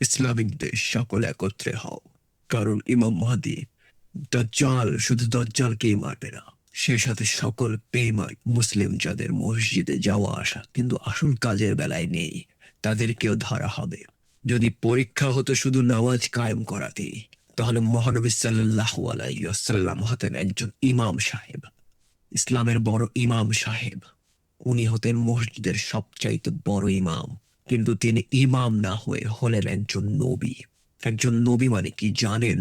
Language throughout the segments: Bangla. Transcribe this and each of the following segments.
ইসলামিক দেশ সকলে একত্রে হও, কারণ ইমাম মাহদী দাজ্জাল শুধু দাজ্জালকেই মারবে না, সে সাথে সকল বেঈমান মুসলিম যাদের মসজিদে যাওয়া আসা কিন্তু আসল কাজের বেলায় নেই তাদেরকেও ধরা হবে। যদি পরীক্ষা হতো শুধু নামাজ কায়েম করাতেই, তাহলে মহানবী সাল্লাল্লাহু আলাইহি ওয়াসাল্লাম হতেন একজন ইমাম সাহেব, ইসলামের বড় ইমাম সাহেব। উনি হতেন মসজিদের সবচাইতে বড় ইমাম। কিন্তু তিনি ইমাম না হয়ে হলেন একজন নবী। একজন নবী মানে কি জানেন?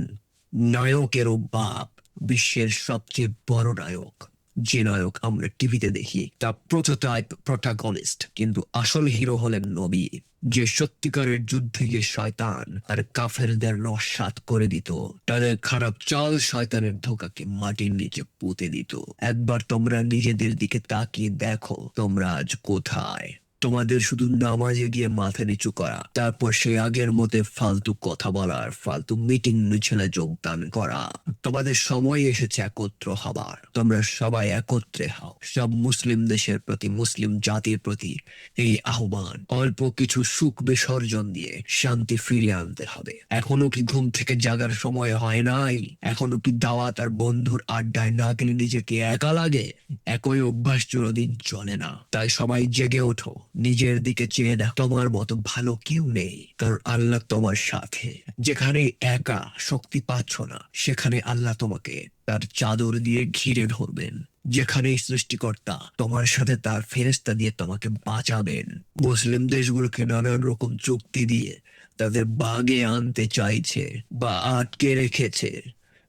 নায়কেরও বাপ, বিশ্বের সবচেয়ে বড় নায়ক। যে নায়ক আমরা টিভিতে দেখি তা প্রোটোটাইপ প্রোটাগনিস্ট, কিন্তু আসল হিরো হলেন নবী। যে সত্যিকারের যুদ্ধে গিয়ে শয়তান আর কাফেরদের নস্যাৎ করে দিত, তাদের খারাপ চাল শয়তানের ধোঁকাকে মাটির নিচে পুঁতে দিত। একবার তোমরা নিজেদের দিকে তাকিয়ে দেখো তোমরা আজ কোথায়। তোমাদের শুধু নামাজে গিয়ে মাথা নিচু করা, তারপর সেই আগের মধ্যে ফালতু কথা বলার, ফালতু মিটিং মিছিলে যোগদান করা। তোমাদের সময় এসেছে একত্র হবার। তোমরা সবাই একত্রে হও। সব মুসলিম দেশের প্রতি, মুসলিম জাতির প্রতি এই আহ্বান। অল্প কিছু সুখ বিসর্জন দিয়ে শান্তি ফিরিয়ে আনতে হবে। এখনো কি ঘুম থেকে জাগার সময় হয় নাই? এখনো কি দাওয়াত আর বন্ধুর আড্ডায় না গেলে নিজেকে একা লাগে? একই অভ্যাস চিরদিন চলে না। তাই সবাই জেগে ওঠো, নিজের দিকে চেয়ে দেখো। তোমার মতো ভালো কেউ নেই, কারণ আল্লাহ তোমার সাথে। যেখানে একা শক্তি পাচ্ছ না, সেখানে আল্লাহ তোমাকে তার চাদর দিয়ে ঘিরে ধরবেন। যেখানে সৃষ্টিকর্তা তোমার সাথে তার ফেরেশতা দিয়ে তোমাকে বাঁচাবেন। মুসলিম দেশগুলোকে নানান রকম চুক্তি দিয়ে তাদের বাগে আনতে চাইছে, বা আটকে রেখেছে,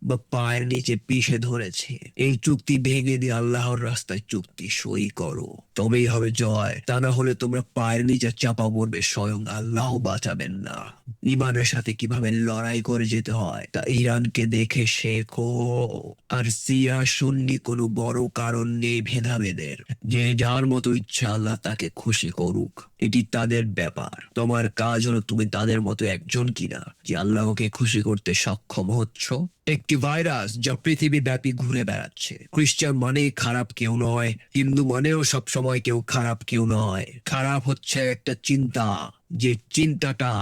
বা পায়ের নিচে পিষে ধরেছে। এই চুক্তি ভেঙে দিয়ে আল্লাহর রাস্তায় চুক্তি সই করো, তবেই হবে জয়। তা না হলে তোমরা পায়ের নিচে চাপা পড়বে, স্বয়ং আল্লাহ বাঁচাবেন না। ইমানের সাথে কিভাবে লড়াই করে যেতে হয় তা ইরানকে দেখে শেখো। আর সিয়া সুন্নি কোনো বড় কারণ নেই ভেদাভেদের। যে যার মতো ইচ্ছা আল্লাহ তাকে খুশি করুক, এটি তাদের ব্যাপার। তোমার কাজ হলো তুমি তাদের মতো একজন কিনা যে আল্লাহকে খুশি করতে সক্ষম হচ্ছ। একটি ভাইরাস যা পৃথিবী ব্যাপী ঘুরে বেড়াচ্ছে। খ্রিস্টান মানেই খারাপ কেউ নয়, হিন্দু মানেও সব সময় কেউ খারাপ কেউ নয়। খারাপ হচ্ছে একটা চিন্তা, যে চিন্তাটা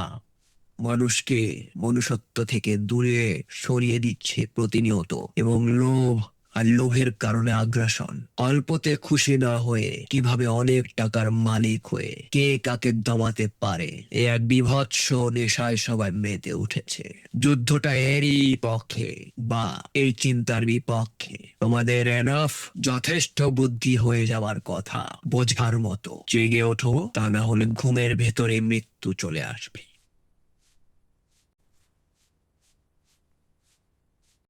মানুষকে মনুষ্যত্ব থেকে দূরে সরিয়ে দিচ্ছে প্রতিনিয়ত। এবং লোভ, আর লোভের কারণে আগ্রাসন। অল্পতে খুশি না হয়ে কিভাবে অনেক টাকার মালিক হয়ে কে কাকে দমাতে পারে, এ এক বীভৎস নেশায় সবাই মেতে উঠেছে। যুদ্ধটা এরই পক্ষে, বা এই চিন্তার বিপক্ষে। তোমাদের এনাফ, যথেষ্ট বুদ্ধি হয়ে যাওয়ার কথা, বোঝার মতো। জেগে ওঠো, তা না হলে ঘুমের ভেতরে মৃত্যু চলে আসবে।